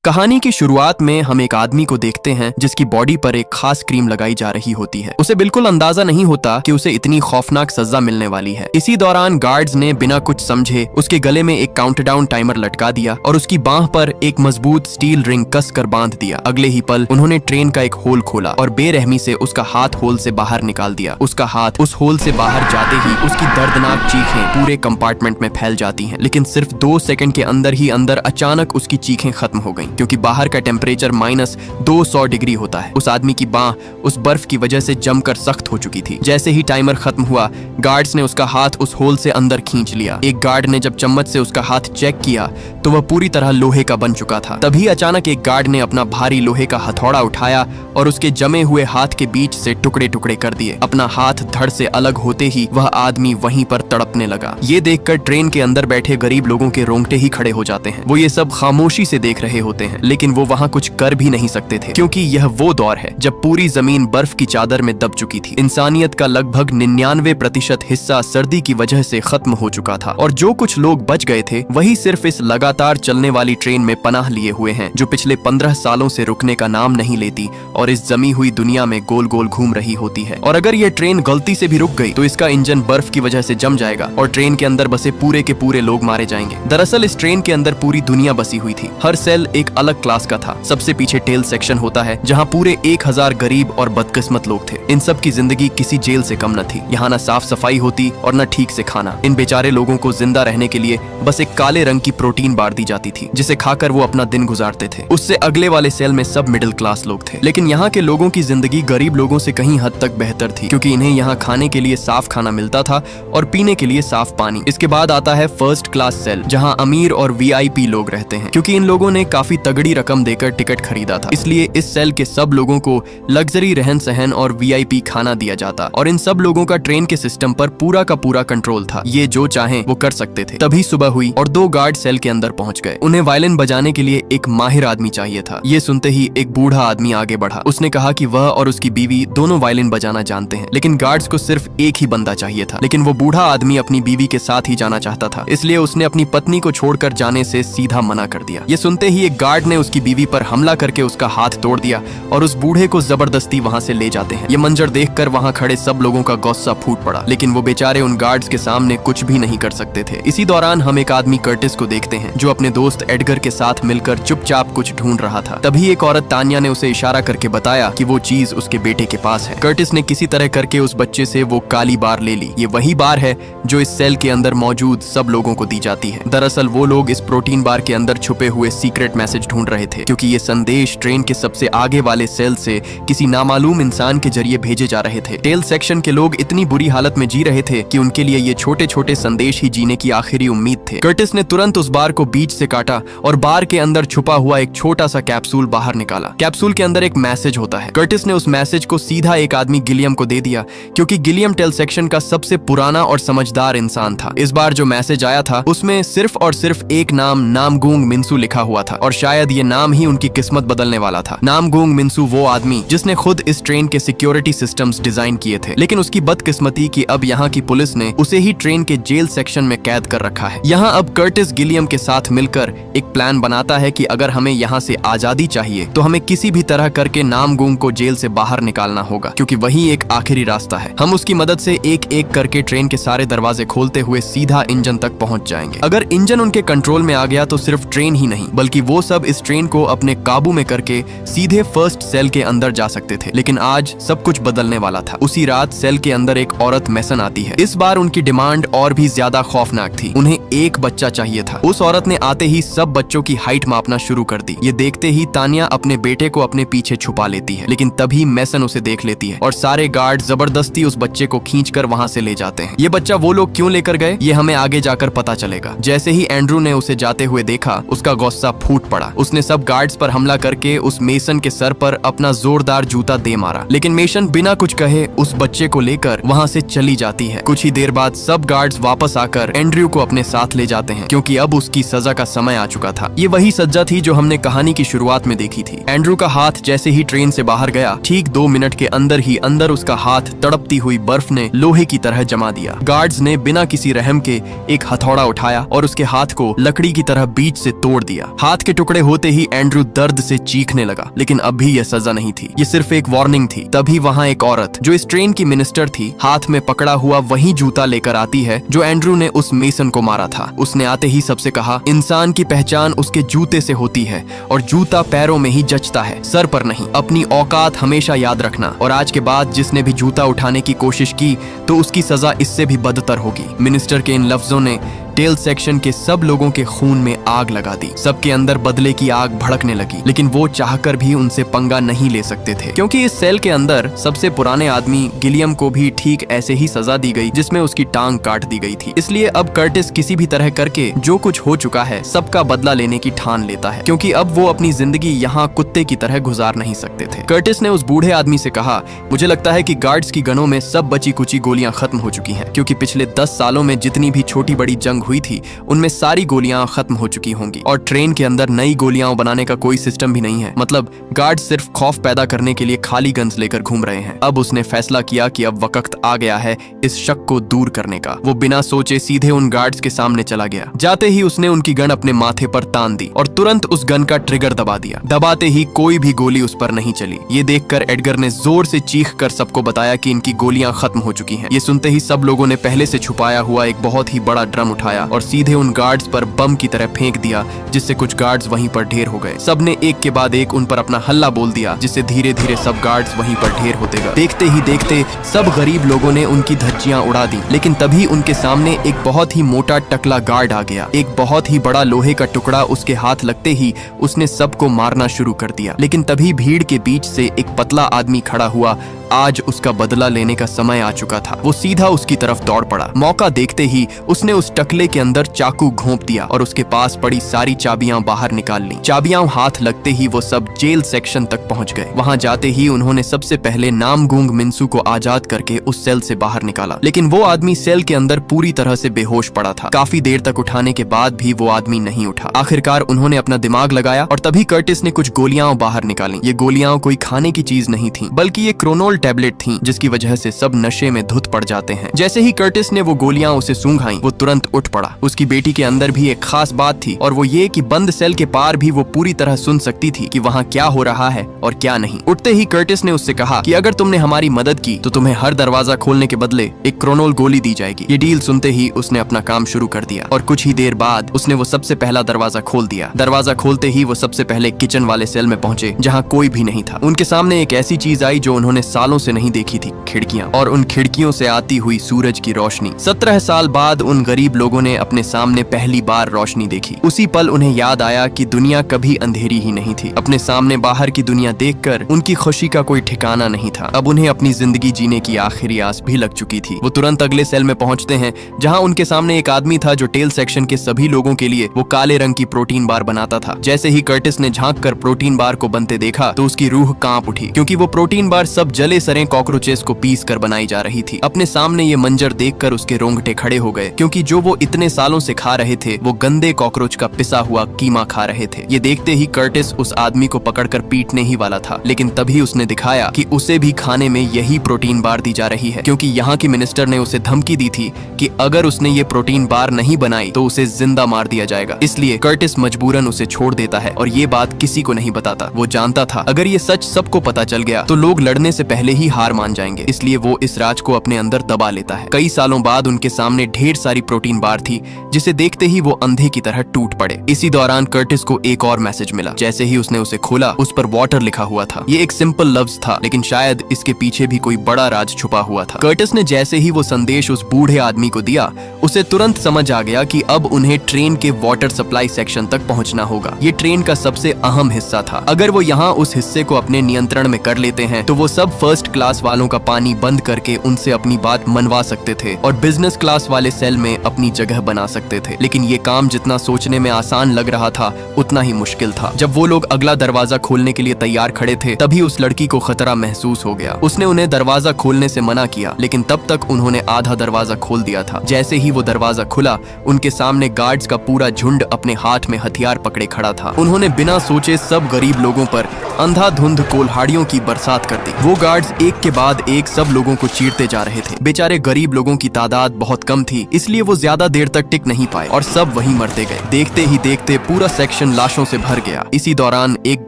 कहानी की शुरुआत में हम एक आदमी को देखते हैं जिसकी बॉडी पर एक खास क्रीम लगाई जा रही होती है। उसे बिल्कुल अंदाजा नहीं होता कि उसे इतनी खौफनाक सजा मिलने वाली है। इसी दौरान गार्ड्स ने बिना कुछ समझे उसके गले में एक काउंटडाउन टाइमर लटका दिया और उसकी बांह पर एक मजबूत स्टील रिंग कस कर बांध दिया। अगले ही पल उन्होंने ट्रेन का एक होल खोला और बेरहमी से उसका हाथ होल से बाहर निकाल दिया। उसका हाथ उस होल से बाहर जाते ही उसकी दर्दनाक चीखें पूरे कंपार्टमेंट में फैल जाती हैं। लेकिन सिर्फ 2 सेकंड के अंदर ही अचानक उसकी चीखें खत्म हो गईं, क्योंकि बाहर का टेम्परेचर -200 डिग्री होता है। उस आदमी की बांह उस बर्फ की वजह से जमकर सख्त हो चुकी थी। जैसे ही टाइमर खत्म हुआ, गार्ड्स ने उसका हाथ उस होल से अंदर खींच लिया। एक गार्ड ने जब चम्मच से उसका हाथ चेक किया तो वह पूरी तरह लोहे का बन चुका था। तभी अचानक एक गार्ड ने अपना भारी लोहे का हथौड़ा उठाया और उसके जमे हुए हाथ के बीच से टुकड़े टुकड़े कर दिए। अपना हाथ धड़ से अलग होते ही वह आदमी वहीं पर तड़पने लगा। ये देखकर ट्रेन के अंदर बैठे गरीब लोगों के रोंगटे ही खड़े हो जाते हैं। वो ये सब खामोशी से देख रहे होते हैं, लेकिन वो वहां कुछ कर भी नहीं सकते थे, क्योंकि यह वो दौर है जब पूरी जमीन बर्फ की चादर में दब चुकी थी। इंसानियत का लगभग 99% हिस्सा सर्दी की वजह से खत्म हो चुका था और जो कुछ लोग बच गए थे वही सिर्फ इस लगातार चलने वाली ट्रेन में पनाह लिए हुए हैं, जो पिछले 15 सालों से रुकने का नाम नहीं लेती और इस जमी हुई दुनिया में गोल गोल घूम रही होती है। और अगर यह ट्रेन गलती से भी रुक गई तो इसका इंजन बर्फ की वजह से जम जाएगा और ट्रेन के अंदर बसे पूरे के पूरे लोग मारे जाएंगे। दरअसल इस ट्रेन के अंदर पूरी दुनिया बसी हुई थी। हर सेल एक अलग क्लास का था। सबसे पीछे टेल सेक्शन होता है, जहाँ पूरे 1000 गरीब और बदकिस्मत लोग थे। इन सब की जिंदगी किसी जेल से कम न थी। यहाँ न साफ सफाई होती और न ठीक से खाना। इन बेचारे लोगों को जिंदा रहने के लिए बस एक काले रंग की प्रोटीन बार दी जाती थी, जिसे खाकर वो अपना दिन गुजारते थे। उससे अगले वाले सेल में सब मिडिल क्लास लोग थे। लेकिन यहाँ के लोगों की जिंदगी गरीब लोगों से कहीं हद तक बेहतर थी, क्योंकि इन्हें यहाँ खाने के लिए साफ खाना मिलता था और पीने के लिए साफ पानी। इसके बाद आता है फर्स्ट क्लास सेल, जहाँ अमीर और VIP लोग रहते हैं। क्योंकि इन लोगों ने काफी तगड़ी रकम देकर टिकट खरीदा था, इसलिए इस सेल के सब लोगों को लग्जरी रहन सहन और VIP खाना दिया जाता और इन सब लोगों का ट्रेन के सिस्टम पर पूरा का पूरा कंट्रोल था। ये जो चाहें वो कर सकते थे। तभी सुबह हुई और 2 गार्ड सेल के अंदर पहुंच गए। उन्हें वायलिन बजाने के लिए एक माहिर आदमी चाहिए था। ये सुनते ही एक बूढ़ा आदमी आगे बढ़ा। उसने कहा कि वह और उसकी बीवी दोनों वायलिन बजाना जानते हैं, लेकिन गार्ड्स को सिर्फ एक ही बंदा चाहिए था। लेकिन वो बूढ़ा आदमी अपनी बीवी के साथ ही जाना चाहता था, इसलिए उसने अपनी पत्नी को छोड़कर जाने से सीधा मना कर दिया। ये सुनते ही एक गार्ड ने उसकी बीवी पर हमला करके उसका हाथ तोड़ दिया और उस बूढ़े को जबरदस्ती वहां से ले जाते हैं। ये मंजर देखकर वहां खड़े सब लोगों का गुस्सा फूट पड़ा, लेकिन वो बेचारे उन गार्ड्स के सामने कुछ भी नहीं कर सकते थे। इसी दौरान हम एक आदमी कर्टिस को देखते हैं, जो अपने दोस्त एडगर के साथ मिलकर चुपचाप कुछ ढूंढ रहा था। तभी एक औरत तान्या ने उसे इशारा करके बताया कि वो चीज उसके बेटे के पास है। कर्टिस ने किसी तरह करके उस बच्चे से वो काली बार ले ली। ये वही बार है जो इस सेल के अंदर मौजूद सब लोगों को दी जाती है। दरअसल वो लोग इस प्रोटीन बार के अंदर छुपे हुए सीक्रेट मैसेज ढूंढ रहे थे, क्योंकि ये संदेश ट्रेन के सबसे आगे वाले सेल से किसी नामालूम इंसान के जरिए भेजे जा रहे थे। टेल सेक्शन के लोग इतनी बुरी हालत में जी रहे थे कि उनके लिए ये छोटे छोटे संदेश ही जीने की आखिरी उम्मीद थे। कर्टिस ने तुरंत उस बार को बीच से काटा और बार के अंदर छुपा हुआ एक छोटा सा कैप्सूल बाहर निकाला। कैप्सूल के अंदर एक मैसेज होता है। कर्टिस ने उस मैसेज को सीधा एक आदमी गिलियम को दे दिया, क्योंकि गिलियम टेल सेक्शन का सबसे पुराना और समझदार इंसान था। इस बार जो मैसेज आया था उसमें सिर्फ और सिर्फ एक नाम नामगुंग मिंसू लिखा हुआ था, और शायद ये नाम ही उनकी किस्मत बदलने वाला था। नामगुंग मिंसू वो आदमी जिसने खुद इस ट्रेन के सिक्योरिटी सिस्टम्स डिजाइन किए थे, लेकिन उसकी बदकिस्मती कि अब यहाँ की पुलिस ने उसे ही ट्रेन के जेल सेक्शन में कैद कर रखा है। यहाँ अब कर्टिस गिलियम के साथ मिलकर एक प्लान बनाता है कि अगर हमें यहाँ से आजादी चाहिए तो हमें किसी भी तरह करके नामगुंग को जेल से बाहर निकालना होगा, क्योंकि वही एक आखिरी रास्ता है। हम उसकी मदद से एक एक करके ट्रेन के सारे दरवाजे खोलते हुए सीधा इंजन तक पहुंच जाएंगे। अगर इंजन उनके कंट्रोल में आ गया तो सिर्फ ट्रेन ही नहीं बल्कि वो सब इस ट्रेन को अपने काबू में करके सीधे फर्स्ट सेल के अंदर जा सकते थे। लेकिन आज सब कुछ बदलने वाला था। उसी रात सेल के अंदर एक औरत मेसन आती है। इस बार उनकी डिमांड और भी ज्यादा खौफनाक थी। उन्हें एक बच्चा चाहिए था। उस औरत ने आते ही सब बच्चों की हाइट मापना शुरू कर दी। ये देखते ही तान्या अपने बेटे को अपने पीछे छुपा लेती है, लेकिन तभी मेसन उसे देख लेती है और सारे गार्ड जबरदस्ती उस बच्चे को खींचकर वहां से ले जाते हैं। ये बच्चा वो लोग क्यों लेकर गए ये हमें आगे जाकर पता चलेगा। जैसे ही एंड्रू ने उसे जाते हुए देखा, उसका गुस्सा फूट पड़ा। उसने सब गार्ड्स पर हमला करके उस मेसन के सर पर अपना जोरदार जूता दे मारा, लेकिन मेसन बिना कुछ कहे उस बच्चे को लेकर वहां से चली जाती है। कुछ ही देर बाद सब गार्ड्स वापस आकर एंड्रयू को अपने साथ ले जाते हैं, क्योंकि अब उसकी सजा का समय आ चुका था। ये वही सजा थी जो हमने कहानी की शुरुआत में देखी थी। एंड्रयू का हाथ जैसे ही ट्रेन से बाहर गया, ठीक 2 मिनट के अंदर ही अंदर उसका हाथ तड़पती हुई बर्फ ने लोहे की तरह जमा दिया। गार्ड्स ने बिना किसी रहम के एक हथौड़ा उठाया और उसके हाथ को लकड़ी की तरह बीच से तोड़ दिया। हाथ के टुकड़े टुकड़े होते ही एंड्रू दर्द से चीखने लगा, लेकिन अब भी यह सजा नहीं थी, ये सिर्फ एक वार्निंग थी। तभी वहाँ एक औरत जो इस ट्रेन की मिनिस्टर थी, हाथ में पकड़ा हुआ वही जूता लेकर आती है जो एंड्रू ने उस मेसन को मारा था। उसने आते ही सबसे कहा, इंसान की पहचान उसके जूते से होती है और जूता पैरों में ही जचता है, सर पर नहीं। अपनी औकात हमेशा याद रखना, और आज के बाद जिसने भी जूता उठाने की कोशिश की तो उसकी सजा इससे भी बदतर होगी। मिनिस्टर के इन लफ्जों ने टेल सेक्शन के सब लोगों के खून में आग लगा दी। सबके अंदर बदले की आग भड़कने लगी, लेकिन वो चाहकर भी उनसे पंगा नहीं ले सकते थे, क्योंकि इस सेल के अंदर सबसे पुराने आदमी गिलियम को भी ठीक ऐसे ही सजा दी गई जिसमें उसकी टांग काट दी गई थी। इसलिए अब कर्टिस किसी भी तरह करके जो कुछ हो चुका है सबका बदला लेने की ठान लेता है, क्योंकि अब वो अपनी जिंदगी यहाँ कुत्ते की तरह गुजार नहीं सकते थे। कर्टिस ने उस बूढ़े आदमी से कहा, मुझे लगता है कि गार्ड्स की गनों में सब बची कुची गोलियां खत्म हो चुकी हैं, क्योंकि पिछले 10 सालों में जितनी भी छोटी बड़ी जंग हुई थी उनमें सारी गोलियां खत्म हो चुकी होंगी, और ट्रेन के अंदर नई गोलियां बनाने का कोई सिस्टम भी नहीं है। मतलब गार्ड सिर्फ खौफ पैदा करने के लिए खाली गन्स लेकर घूम रहे हैं। अब उसने फैसला किया कि अब वक्त आ गया है इस शक को दूर करने का। वो बिना सोचे सीधे उन गार्ड्स के सामने चला गया। जाते ही उसने उनकी गन अपने माथे पर तान दी और तुरंत उस गन का ट्रिगर दबा दिया। दबाते ही कोई भी गोली उस पर नहीं चली। ये देखकर एडगर ने जोर से चीख कर सबको बताया कि इनकी गोलियां खत्म हो चुकी हैं। ये सुनते ही सब लोगों ने पहले से छुपाया हुआ एक बहुत ही बड़ा ड्रम उठाया और सीधे उन गार्ड्स पर बम की तरह फेंक दिया, जिससे कुछ गार्ड्स वहीं पर ढेर हो गए। सबने एक के बाद एक उन पर अपना हल्ला बोल दिया, जिससे धीरे धीरे सब गार्ड्स वहीं पर ढेर होते गए। देखते ही देखते सब गरीब लोगों ने उनकी धज्जियां उड़ा दी, लेकिन तभी उनके सामने एक बहुत ही मोटा टकला गार्ड आ गया। एक बहुत ही बड़ा लोहे का टुकड़ा उसके हाथ लगते ही उसने सबको मारना शुरू कर दिया। लेकिन तभी भीड़ के बीच से एक पतला आदमी खड़ा हुआ। आज उसका बदला लेने का समय आ चुका था। वो सीधा उसकी तरफ दौड़ पड़ा। मौका देखते ही उसने उस टकले के अंदर चाकू घोंप दिया और उसके पास पड़ी सारी चाबियां बाहर निकाल ली। चाबियां हाथ लगते ही वो सब जेल सेक्शन तक पहुंच गए। वहां जाते ही उन्होंने सबसे पहले नामगूंग मिन्सू को आजाद करके उस सेल से बाहर निकाला, लेकिन वो आदमी सेल के अंदर पूरी तरह से बेहोश पड़ा था। काफी देर तक उठाने के बाद भी वो आदमी नहीं उठा। आखिरकार उन्होंने अपना दिमाग लगाया और तभी कर्टिस ने कुछ गोलियां बाहर निकाली। ये गोलियां कोई खाने की चीज नहीं थी, बल्कि ये क्रोनोल टैबलेट थी, जिसकी वजह से सब नशे में धुत पड़ जाते हैं। जैसे ही कर्टिस ने वो गोलियां उसे सूंघाई, वो तुरंत उठ पड़ा। उसकी बेटी के अंदर भी एक खास बात थी, और वो ये कि बंद सेल के पार भी वो पूरी तरह सुन सकती थी कि वहाँ क्या हो रहा है और क्या नहीं। उठते ही कर्टिस ने उससे कहा कि अगर तुमने हमारी मदद की तो तुम्हें हर दरवाजा खोलने के बदले एक क्रोनोल गोली दी जाएगी। ये डील सुनते ही उसने अपना काम शुरू कर दिया और कुछ ही देर बाद उसने वो सबसे पहला दरवाजा खोल दिया। दरवाजा खोलते ही वो सबसे पहले किचन वाले सेल में पहुंचे, जहाँ कोई भी नहीं था। उनके सामने एक ऐसी चीज आई जो उन्होंने सालों से नहीं देखी थी, खिड़कियां, और उन खिड़कियों से आती हुई सूरज की रोशनी। 17 साल बाद उन गरीब लोगों ने अपने सामने पहली बार रोशनी देखी। उसी पल उन्हें याद आया कि दुनिया कभी अंधेरी ही नहीं थी। अपने सामने बाहर की दुनिया देखकर उनकी खुशी का कोई ठिकाना नहीं था। अब उन्हें अपनी जिंदगी जीने की आखिरी आस भी लग चुकी थी। वो तुरंत अगले सेल में पहुंचते हैं, जहां उनके सामने एक आदमी था जो टेल सेक्शन के सभी लोगों के लिए वो काले रंग की प्रोटीन बार बनाता था। जैसे ही कर्टिस ने झांक कर प्रोटीन बार को बनते देखा तो उसकी रूह कांप उठी, क्योंकि वो प्रोटीन बार सब जले सरे कॉकरोचेस को पीस कर बनाई जा रही थी। अपने सामने ये मंजर देखकर उसके रोंगटे खड़े हो गए, क्योंकि जो वो इतने सालों से खा रहे थे वो गंदे कॉकरोच का पिसा हुआ कीमा खा रहे थे। ये देखते ही कर्टिस उस आदमी को पकड़कर पीटने ही वाला था, लेकिन तभी उसने दिखाया कि उसे भी खाने में यही प्रोटीन बार दी जा रही है, क्योंकि यहाँ की मिनिस्टर ने उसे धमकी दी थी कि अगर उसने ये प्रोटीन बार नहीं बनाई तो उसे जिंदा मार दिया जाएगा। इसलिए कर्टिस मजबूरन उसे छोड़ देता है और ये बात किसी को नहीं बताता। वो जानता था अगर ये सच सबको पता चल गया तो लोग लड़ने से पहले ही हार मान जाएंगे, इसलिए वो इस राज को अपने अंदर दबा लेता है। कई सालों बाद उनके सामने ढेर सारी प्रोटीन बार थी, जिसे देखते ही वो अंधे की तरह टूट पड़े। इसी दौरान कर्टिस को एक और मैसेज मिला। जैसे ही उसने उसे खोला, उस पर वाटर लिखा हुआ था। ये एक सिंपल लफ्ज था, लेकिन शायद इसके पीछे भी कोई बड़ा राज छुपा हुआ था। कर्टिस ने जैसे ही वो संदेश उस बूढ़े आदमी को दिया, उसे तुरंत समझ आ गया कि अब उन्हें ट्रेन के वाटर सप्लाई सेक्शन तक पहुंचना होगा। ये ट्रेन का सबसे अहम हिस्सा था। अगर वो यहाँ उस हिस्से को अपने नियंत्रण में कर लेते हैं तो वो सब फर्स्ट क्लास वालों का पानी बंद करके उनसे अपनी बात मनवा सकते थे और बिजनेस क्लास वाले सेल में अपनी जगह बना सकते थे। लेकिन ये काम जितना सोचने में आसान लग रहा था उतना ही मुश्किल था। जब वो लोग अगला दरवाजा खोलने के लिए तैयार खड़े थे, तभी उस लड़की को खतरा महसूस हो गया। उसने उन्हें दरवाजा खोलने से मना किया, लेकिन तब तक उन्होंने आधा दरवाजा खोल दिया था। जैसे ही वो दरवाजा खुला, उनके सामने गार्ड्स का पूरा झुंड अपने हाथ में हथियार पकड़े खड़ा था। उन्होंने बिना सोचे सब गरीब लोगों पर अंधाधुंध कोल्हाड़ियों की बरसात कर दी। वो गार्ड गार्ड्स एक के बाद एक सब लोगों को चीरते जा रहे थे। बेचारे गरीब लोगों की तादाद बहुत कम थी, इसलिए वो ज्यादा देर तक टिक नहीं पाए और सब वहीं मरते गए। देखते ही देखते पूरा सेक्शन लाशों से भर गया। इसी दौरान एक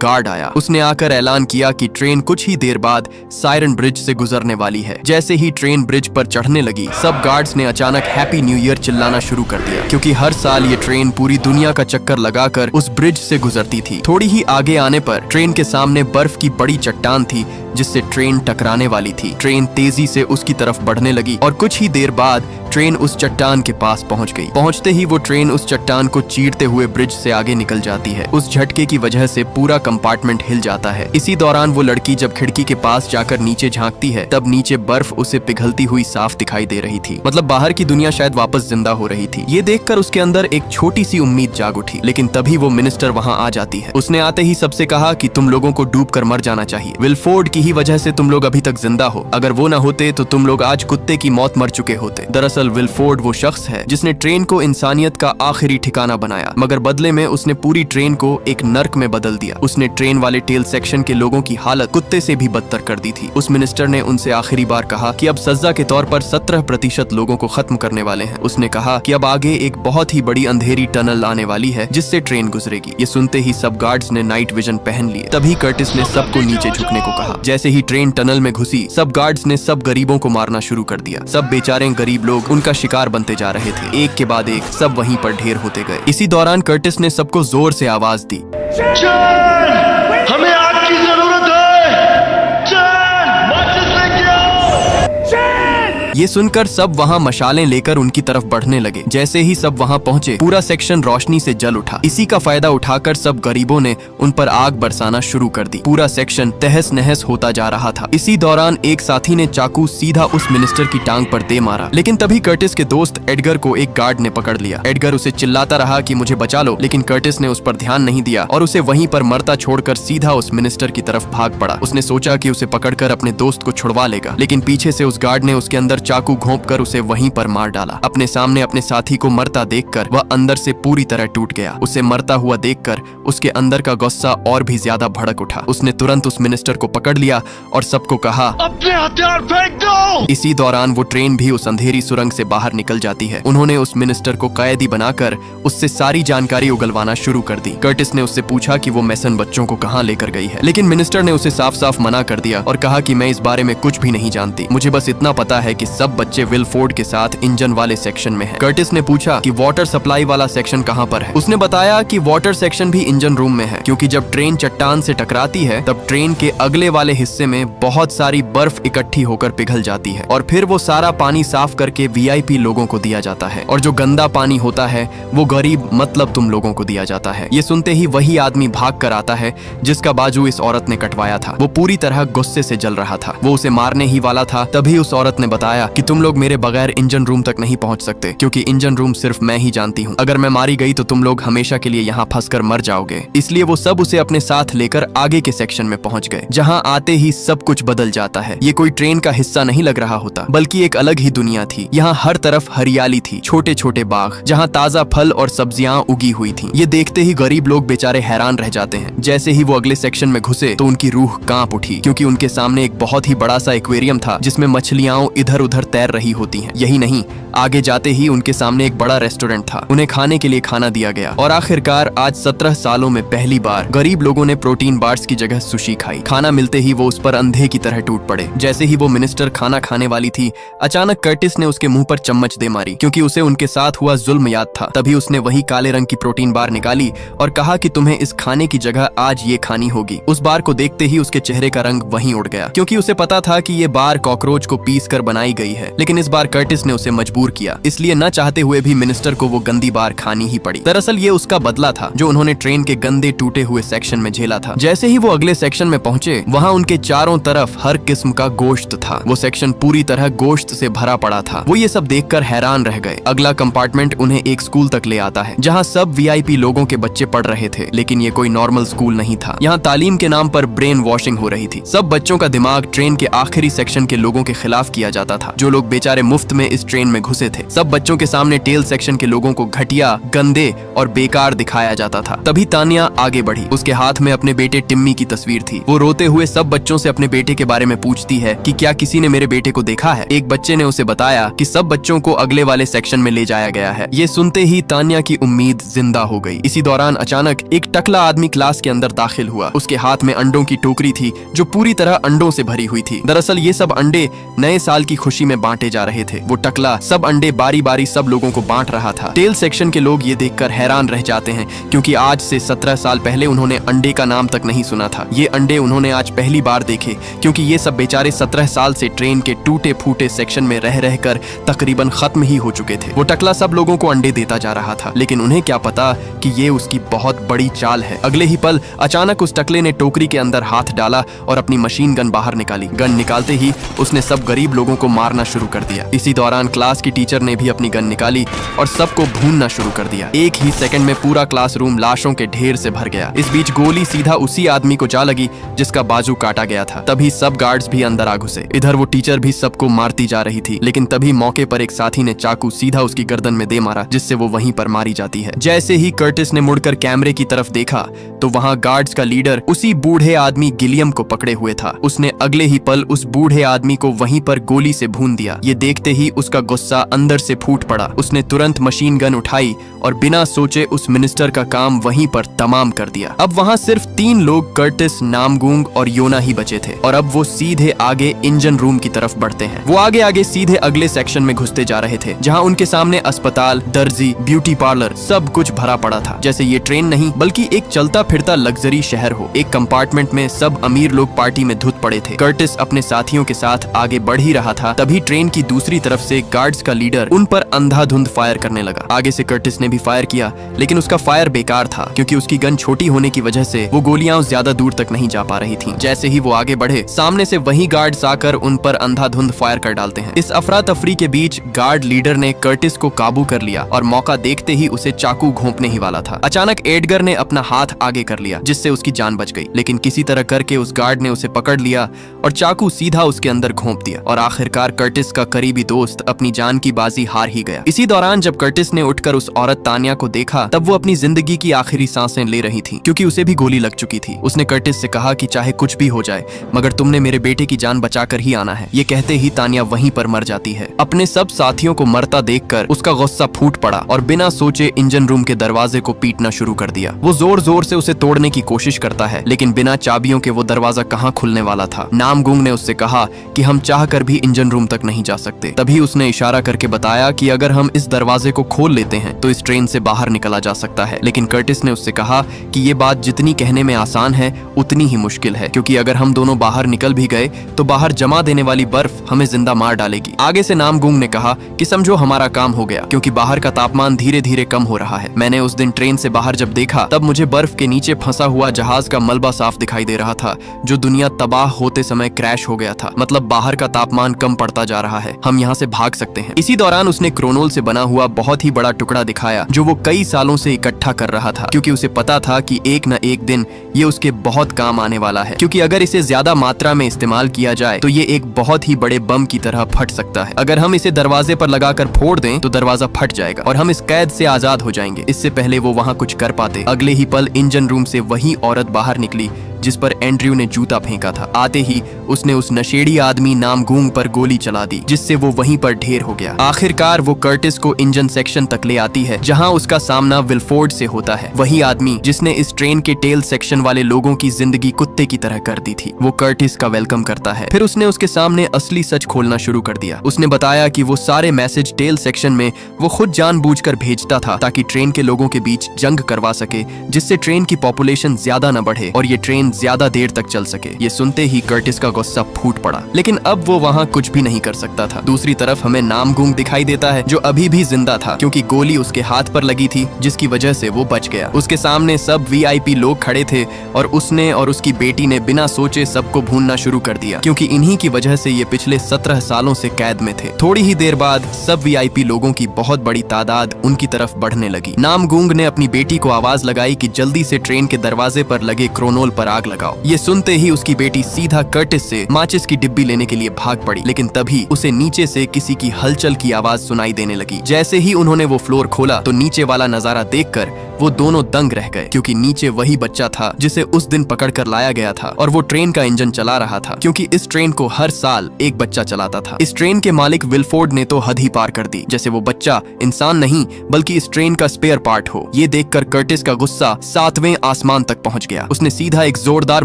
गार्ड आया। उसने आकर ऐलान किया कि ट्रेन कुछ ही देर बाद सायरन ब्रिज से गुजरने वाली है। जैसे ही ट्रेन ब्रिज पर चढ़ने लगी, सब गार्ड्स ने अचानक हैप्पी न्यू ईयर चिल्लाना शुरू कर दिया, क्योंकि हर साल ये ट्रेन पूरी दुनिया का चक्कर लगाकर उस ब्रिज से गुजरती थी। थोड़ी ही आगे आने पर ट्रेन के सामने बर्फ की बड़ी चट्टान थी जिससे ट्रेन टकराने वाली थी। ट्रेन तेजी से उसकी तरफ बढ़ने लगी और कुछ ही देर बाद ट्रेन उस चट्टान के पास पहुंच गई। पहुंचते ही वो ट्रेन उस चट्टान को चीरते हुए ब्रिज से आगे निकल जाती है। उस झटके की वजह से पूरा कंपार्टमेंट हिल जाता है। इसी दौरान वो लड़की जब खिड़की के पास जाकर नीचे झांकती है, तब नीचे बर्फ उसे पिघलती हुई साफ दिखाई दे रही थी। मतलब बाहर की दुनिया शायद वापस जिंदा हो रही थी। ये देखकर उसके अंदर एक छोटी सी उम्मीद जाग उठी। लेकिन तभी वो मिनिस्टर वहाँ आ जाती है। उसने आते ही सबसे कहा कि तुम लोगों को डूब कर मर जाना चाहिए। विलफोर्ड की ही वजह से तुम लोग अभी तक जिंदा हो। अगर वो न होते तो तुम लोग आज कुत्ते की मौत मर चुके होते। दरअसल विलफोर्ड वो शख्स है जिसने ट्रेन को इंसानियत का आखिरी ठिकाना बनाया, मगर बदले में उसने पूरी ट्रेन को एक नर्क में बदल दिया। उसने ट्रेन वाले टेल सेक्शन के लोगों की हालत कुत्ते से भी बदतर कर दी थी। उस मिनिस्टर ने उनसे आखिरी बार कहा कि अब सजा के तौर पर 17% लोगों को खत्म करने वाले हैं। उसने कहा कि अब आगे एक बहुत ही बड़ी अंधेरी टनल आने वाली है जिससे ट्रेन गुजरेगी। ये सुनते ही सब गार्ड्स ने नाइट विजन पहन लिए। तभी कर्टिस ने सबको नीचे झुकने को कहा। जैसे ही ट्रेन टनल में घुसी, सब गार्ड्स ने सब गरीबों को मारना शुरू कर दिया। सब बेचारे गरीब लोग उनका शिकार बनते जा रहे थे। एक के बाद एक सब वहीं पर ढेर होते गए। इसी दौरान कर्टिस ने सबको जोर से आवाज दी, चैन, हमें आपकी जरूरत है। चैन, माचिस लेके आओ। चैन। ये सुनकर सब वहाँ मशालें लेकर उनकी तरफ बढ़ने लगे। जैसे ही सब वहाँ पहुँचे, पूरा सेक्शन रोशनी से जल उठा। इसी का फायदा उठाकर सब गरीबों ने उन पर आग बरसाना शुरू कर दी। पूरा सेक्शन तहस नहस होता जा रहा था। इसी दौरान एक साथी ने चाकू सीधा उस मिनिस्टर की टांग पर दे मारा। लेकिन तभी कर्टिस के दोस्त एडगर को एक गार्ड ने पकड़ लिया। एडगर उसे चिल्लाता रहा कि मुझे बचा लो, लेकिन कर्टिस ने उस पर ध्यान नहीं दिया और उसे वहीं पर मरता छोड़कर सीधा उस मिनिस्टर की तरफ भाग पड़ा। उसने सोचा कि उसे पकड़कर अपने दोस्त को छुड़वा लेगा, लेकिन पीछे से उस गार्ड ने उसके अंदर चाकू घोंपकर उसे वहीं पर मार डाला। अपने सामने अपने साथी को मरता देखकर वह अंदर से पूरी तरह टूट गया। उसे मरता हुआ देखकर उसके अंदर का गुस्सा और भी ज्यादा भड़क उठा। उसने तुरंत उस मिनिस्टर को पकड़ लिया और सबको कहा, अपने हथियार फेंक दो। इसी दौरान वो ट्रेन भी उस अंधेरी सुरंग से बाहर निकल जाती है। उन्होंने उस मिनिस्टर को कैदी बनाकर उससे सारी जानकारी उगलवाना शुरू कर दी। कर्टिस ने उससे पूछा कि वो मैसन बच्चों को कहाँ लेकर गई है, लेकिन मिनिस्टर ने उसे साफ साफ मना कर दिया और कहा कि मैं इस बारे में कुछ भी नहीं जानती। मुझे बस इतना पता है कि सब बच्चे विलफोर्ड के साथ इंजन वाले सेक्शन में हैं। कर्टिस ने पूछा कि वाटर सप्लाई वाला सेक्शन कहाँ पर है। उसने बताया कि वाटर सेक्शन भी इंजन रूम में है, क्योंकि जब ट्रेन चट्टान से टकराती है तब ट्रेन के अगले वाले हिस्से में बहुत सारी बर्फ इकट्ठी होकर पिघल जाती है और फिर वो सारा पानी साफ करके वीआईपी लोगों को दिया जाता है, और जो गंदा पानी होता है वो गरीब मतलब तुम लोगों को दिया जाता है। ये सुनते ही वही आदमी भाग कर आता है जिसका बाजू इस औरत ने कटवाया था। वो पूरी तरह गुस्से से जल रहा था। वो उसे मारने ही वाला था। तभी उस औरत ने बताया कि तुम लोग मेरे बगैर इंजन रूम तक नहीं पहुंच सकते, क्योंकि इंजन रूम सिर्फ मैं ही जानती हूँ। अगर मैं मारी गई तो तुम लोग हमेशा के लिए यहाँ फंसकर मर जाओगे। इसलिए वो सब उसे अपने साथ लेकर आगे के सेक्शन में पहुंच गए, जहाँ आते ही सब कुछ बदल जाता है। ये कोई ट्रेन का हिस्सा नहीं लग रहा होता, बल्कि एक अलग ही दुनिया थी। यहाँ हर तरफ हरियाली थी, छोटे छोटे बाग जहाँ ताजा फल और सब्जियां उगी हुई थी। ये देखते ही गरीब लोग बेचारे हैरान रह जाते हैं। जैसे ही वो अगले सेक्शन में घुसे तो उनकी रूह कांप उठी, क्योंकि उनके सामने एक बहुत ही बड़ा सा एक्वेरियम था जिसमें मछलियां इधर उधर तैर रही होती हैं। यही नहीं, आगे जाते ही उनके सामने एक बड़ा रेस्टोरेंट था। उन्हें खाने के लिए खाना दिया गया और आखिरकार आज 17 सालों में पहली बार गरीब लोगों ने प्रोटीन बार्स की जगह सुशी खाई। खाना मिलते ही वो उस पर अंधे की तरह टूट पड़े। जैसे ही वो मिनिस्टर खाना खाने वाली थी, अचानक कर्टिस ने उसके मुंह पर चम्मच दे मारी, क्योंकि उसे उनके साथ हुआ जुल्म याद था। तभी उसने वही काले रंग की प्रोटीन बार निकाली और कहा कि तुम्हें इस खाने की जगह आज ये खानी होगी। उस बार को देखते ही उसके चेहरे का रंग वहीं उड़ गया, क्योंकि उसे पता था कि ये बार कॉकरोच को पीस कर बनाई गई है। लेकिन इस बार कर्टिस ने उसे मजबूर किया, इसलिए न चाहते हुए भी मिनिस्टर को वो गंदी बार खानी ही पड़ी। दरअसल ये उसका बदला था जो उन्होंने ट्रेन के गंदे टूटे हुए सेक्शन में झेला था। जैसे ही वो अगले सेक्शन में पहुंचे, वहाँ उनके चारों तरफ हर किस्म का गोश्त था। वो सेक्शन पूरी तरह गोश्त से भरा पड़ा था। वो ये सब देखकर हैरान रह गए। अगला कंपार्टमेंट उन्हें एक स्कूल तक ले आता है, जहाँ सब वीआईपी लोगों के बच्चे पढ़ रहे थे। लेकिन ये कोई नॉर्मल स्कूल नहीं था। यहाँ तालीम के नाम पर ब्रेन वॉशिंग हो रही थी। सब बच्चों का दिमाग ट्रेन के आखिरी सेक्शन के लोगों के खिलाफ किया जाता था। जो लोग बेचारे मुफ्त में इस ट्रेन में घुसे थे, सब बच्चों के सामने टेल सेक्शन के लोगों को घटिया, गंदे और बेकार दिखाया जाता था। तभी तानिया आगे बढ़ी। उसके हाथ में अपने बेटे टिम्मी की तस्वीर थी। वो रोते हुए सब बच्चों से अपने बेटे के बारे में पूछती है कि क्या किसी ने मेरे बेटे को देखा है। एक बच्चे ने उसे बताया कि सब बच्चों को अगले वाले सेक्शन में ले जाया गया है। ये सुनते ही तानिया की उम्मीद जिंदा हो गई। इसी दौरान अचानक एक टकला आदमी क्लास के अंदर दाखिल हुआ। उसके हाथ में अंडों की टोकरी थी जो पूरी तरह अंडों से भरी हुई थी। दरअसल ये सब अंडे नए साल की खुशी में बांटे जा रहे थे। वो टकला सब अंडे बारी बारी सब लोगों को बांट रहा था। टेल सेक्शन के लोग ये देखकर हैरान रह जाते हैं, क्योंकि आज से 17 साल पहले उन्होंने अंडे का नाम तक नहीं सुना था। ये अंडे उन्होंने आज पहली बार देखे, क्योंकि ये सब बेचारे 17 साल से ट्रेन के टूटे फूटे सेक्शन में रह रहकर तकरीबन खत्म ही हो चुके थे। वो टकला सब लोगों को अंडे देता जा रहा था, लेकिन उन्हें क्या पता कि ये उसकी बहुत बड़ी चाल है। अगले ही पल अचानक उस टकले ने टोकरी के अंदर हाथ डाला और अपनी मशीन गन बाहर निकाली। गन निकालते ही उसने सब गरीब लोगों को मारना शुरू कर दिया। इसी दौरान क्लास की टीचर ने भी अपनी गन निकाली और सबको भूनना शुरू कर दिया। एक ही सेकंड में पूरा क्लासरूम लाशों के ढेर से भर गया। इस बीच गोली सीधा उसी आदमी को जा लगी जिसका बाजू काटा गया था। तभी सब गार्ड्स भी अंदर आ घुसे। इधर वो टीचर भी सबको मारती जा रही थी, लेकिन तभी मौके पर एक साथी ने चाकू सीधा उसकी गर्दन में दे मारा, जिससे वो वहीं पर मारी जाती है। जैसे ही कर्टिस ने मुड़कर कैमरे की तरफ देखा तो वहां गार्ड्स का लीडर उसी बूढ़े आदमी गिलियम को पकड़े हुए था। उसने अगले ही पल उस बूढ़े आदमी को वहीं पर गोली से भून दिया। ये देखते ही उसका गुस्सा अंदर से फूट पड़ा। उसने तुरंत मशीन गन उठाई और बिना सोचे उस मिनिस्टर का काम वहीं पर तमाम कर दिया। अब वहां सिर्फ 3 लोग, कर्टिस, नामगूंग और योना ही बचे थे, और अब वो सीधे आगे इंजन रूम की तरफ बढ़ते हैं। वो आगे आगे सीधे अगले सेक्शन में घुसते जा रहे थे, जहां उनके सामने अस्पताल, दर्जी, ब्यूटी पार्लर सब कुछ भरा पड़ा था। जैसे ये ट्रेन नहीं बल्कि एक चलता फिरता लग्जरी शहर हो। एक कंपार्टमेंट में सब अमीर लोग पार्टी में धुत पड़े थे। कर्टिस अपने साथियों के साथ आगे बढ़ ही रहा था, तभी ट्रेन की दूसरी तरफ से गार्ड्स का लीडर उन पर अंधाधुंध फायर करने लगा। आगे से कर्टिस ने भी फायर किया, लेकिन उसका फायर बेकार था, क्योंकि उसकी गन छोटी होने की वजह से वो गोलियां ज्यादा दूर तक नहीं जा पा रही थीं। जैसे ही वो आगे बढ़े, सामने से वही गार्ड्स आकर उन पर अंधाधुंध फायर कर डालते हैं। इस अफरा तफरी के बीच गार्ड लीडर ने कर्टिस को काबू कर लिया और मौका देखते ही उसे चाकू घोंपने ही वाला था। अचानक एडगर ने अपना हाथ आगे कर लिया, जिससे उसकी जान बच गई, लेकिन किसी तरह करके उस गार्ड ने उसे पकड़ लिया और चाकू सीधा उसके अंदर घोंप दिया, और आखिरकार कर्टिस का करीबी दोस्त अपनी जान की बाजी हार ही गया। इसी दौरान जब कर्टिस ने उठकर उस औरत तानिया को देखा, तब वो अपनी जिंदगी की आखिरी सांसें ले रही थी, क्योंकि उसे भी गोली लग चुकी थी। उसने कर्टिस से कहा कि चाहे कुछ भी हो जाए, मगर तुमने मेरे बेटे की जान बचाकर ही आना है। ये कहते ही तानिया वहीं पर मर जाती है। अपने सब साथियों को मरता देखकर उसका गुस्सा फूट पड़ा और बिना सोचे इंजन रूम के दरवाजे को पीटना शुरू कर दिया। वो जोर जोर से उसे तोड़ने की कोशिश करता है, लेकिन बिना चाबियों के वो दरवाजा कहाँ खुलने वाला था। नामगूंग ने उससे कहा कि हम चाहकर भी इंजन रूम तक नहीं जा सकते। तभी उसने इशारा करके बताया कि अगर हम इस दरवाजे को खोल लेते हैं तो इस ट्रेन से बाहर निकला जा सकता है। लेकिन कर्टिस ने उससे कहा कि ये बात जितनी कहने में आसान है उतनी ही मुश्किल है, क्योंकि अगर हम दोनों बाहर निकल भी गए तो बाहर जमा देने वाली बर्फ हमें जिंदा मार डालेगी। आगे से नामगूंग ने कहा कि समझो हमारा काम हो गया, क्योंकि बाहर का तापमान धीरे धीरे कम हो रहा है। मैंने उस दिन ट्रेन से बाहर जब देखा, तब मुझे बर्फ के नीचे फंसा हुआ जहाज का मलबा साफ दिखाई दे रहा था, जो दुनिया तबाह होते समय क्रैश हो गया था। मतलब बाहर का तापमान कम पड़ता जा रहा है, हम यहाँ से भाग सकते हैं। इसी दौरान उसने क्रोनोल से बना हुआ बहुत ही बड़ा टुकड़ा दिखाया, जो वो कई सालों से इकट्ठा कर रहा था, क्योंकि उसे पता था कि एक न एक दिन ये उसके बहुत काम आने वाला है, क्योंकि अगर इसे ज्यादा मात्रा में इस्तेमाल किया जाए तो ये एक बहुत ही बड़े बम की तरह फट सकता है। अगर हम इसे दरवाजे पर लगाकर फोड़ दें तो दरवाजा फट जाएगा और हम इस कैद से आजाद हो जाएंगे। इससे पहले वो वहाँ कुछ कर पाते, अगले ही पल इंजन रूम से वही औरत बाहर निकली जिस पर एंड्रयू ने जूता फेंका था। आते ही उसने उस नशेड़ी आदमी नामगूंग पर गोली चला दी, जिससे वो वहीं पर ढेर हो गया। आखिरकार वो कर्टिस को इंजन सेक्शन तक ले आती है, जहां उसका सामना विलफोर्ड से होता है, वही आदमी जिसने इस ट्रेन के टेल सेक्शन वाले लोगों की जिंदगी कुत्ते की तरह कर दी थी। वो कर्टिस का वेलकम करता है। फिर उसने उसके सामने असली सच खोलना शुरू कर दिया। उसने बताया कि वो सारे मैसेज टेल सेक्शन में वो खुद जानबूझकर भेजता था, ताकि ट्रेन के लोगों के बीच जंग करवा सके, जिससे ट्रेन की पॉपुलेशन ज्यादा न बढ़े और ये ट्रेन ज्यादा देर तक चल सके। ये सुनते ही कर्टिस का गुस्सा फूट पड़ा, लेकिन अब वो वहाँ कुछ भी नहीं कर सकता था। दूसरी तरफ हमें नामगूंग दिखाई देता है, जो अभी भी जिंदा था, क्योंकि गोली उसके हाथ पर लगी थी, जिसकी वजह से वो बच गया। उसके सामने सब VIP लोग खड़े थे और उसने और उसकी बेटी ने बिना सोचे सबको भूनना शुरू कर दिया, क्योंकि इन्हीं की वजह से ये पिछले 17 सालों से कैद में थे। थोड़ी ही देर बाद सब VIP लोगों की बहुत बड़ी तादाद उनकी तरफ बढ़ने लगी। नामगूंग ने अपनी बेटी को आवाज लगाई कि जल्दी से ट्रेन के दरवाजे पर लगे क्रोनोल पर आग आग लगाओ। ये सुनते ही उसकी बेटी सीधा कर्टिस से माचिस की डिब्बी लेने के लिए भाग पड़ी, लेकिन तभी उसे नीचे से किसी की हलचल की आवाज सुनाई देने लगी। जैसे ही उन्होंने वो फ्लोर खोला तो नीचे वाला नजारा देखकर वो दोनों दंग रह गए, क्योंकि नीचे वही बच्चा था जिसे उस दिन पकड़कर लाया गया था और वो ट्रेन का इंजन चला रहा था, क्योंकि इस ट्रेन को हर साल एक बच्चा चलाता था। इस ट्रेन के मालिक विलफोर्ड ने तो हद ही पार कर दी, जैसे वो बच्चा इंसान नहीं बल्कि इस ट्रेन का स्पेयर पार्ट हो। ये देखकर कर्टिस का गुस्सा 7वें आसमान तक पहुंच गया। उसने सीधा एक जोरदार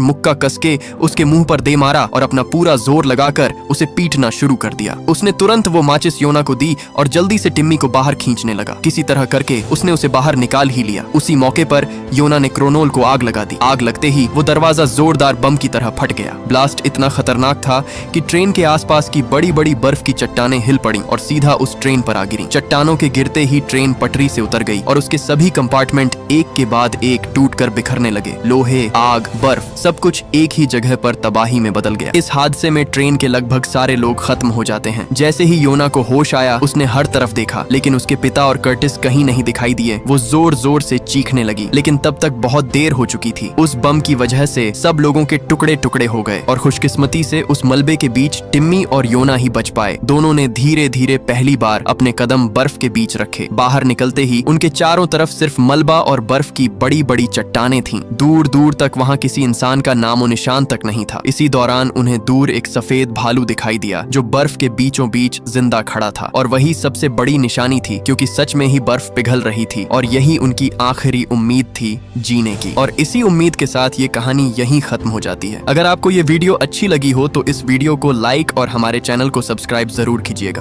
मुक्का कसके उसके मुंह पर दे मारा और अपना पूरा जोर लगाकर उसे पीटना शुरू कर दिया। उसने तुरंत वो माचिस योना को दी और जल्दी से टिम्मी को बाहर खींचने लगा। किसी तरह करके उसने उसे बाहर निकाल ही लिया। उसी मौके पर योना ने क्रोनोल को आग लगा दी। आग लगते ही वो दरवाजा जोरदार बम की तरह फट गया। ब्लास्ट इतना खतरनाक था कि ट्रेन के आसपास की बड़ी बड़ी बर्फ की चट्टानें हिल पड़ी और सीधा उस ट्रेन पर आ गिरी। चट्टानों के गिरते ही ट्रेन पटरी से उतर गई और उसके सभी कंपार्टमेंट एक के बाद एक टूटकर बिखरने लगे। लोहे, आग, बर्फ सब कुछ एक ही जगह पर तबाही में बदल गया। इस हादसे में ट्रेन के लगभग सारे लोग खत्म हो जाते हैं। जैसे ही योना को होश आया उसने हर तरफ देखा, लेकिन उसके पिता और कर्टिस कहीं नहीं दिखाई दिए। वो जोर जोर से चीखने लगी, लेकिन तब तक बहुत देर हो चुकी थी। उस बम की वजह से सब लोगों के टुकड़े टुकड़े हो गए और खुशकिस्मती से उस मलबे के बीच टिम्मी और योना ही बच पाए। दोनों ने धीरे धीरे पहली बार अपने कदम बर्फ के बीच रखे। बाहर निकलते ही उनके चारों तरफ सिर्फ मलबा और बर्फ की बड़ी बड़ी चट्टानें थीं। दूर दूर तक वहां किसी इंसान का नामो निशान तक नहीं था। इसी दौरान उन्हें दूर एक सफेद भालू दिखाई दिया जो बर्फ के बीचों बीच जिंदा खड़ा था, और वही सबसे बड़ी निशानी थी, क्योंकि सच में ही बर्फ पिघल रही थी और यही उनकी आखिरी उम्मीद थी जीने की। और इसी उम्मीद के साथ ये कहानी यहीं खत्म हो जाती है। अगर आपको ये वीडियो अच्छी लगी हो तो इस वीडियो को लाइक और हमारे चैनल को सब्सक्राइब जरूर कीजिएगा।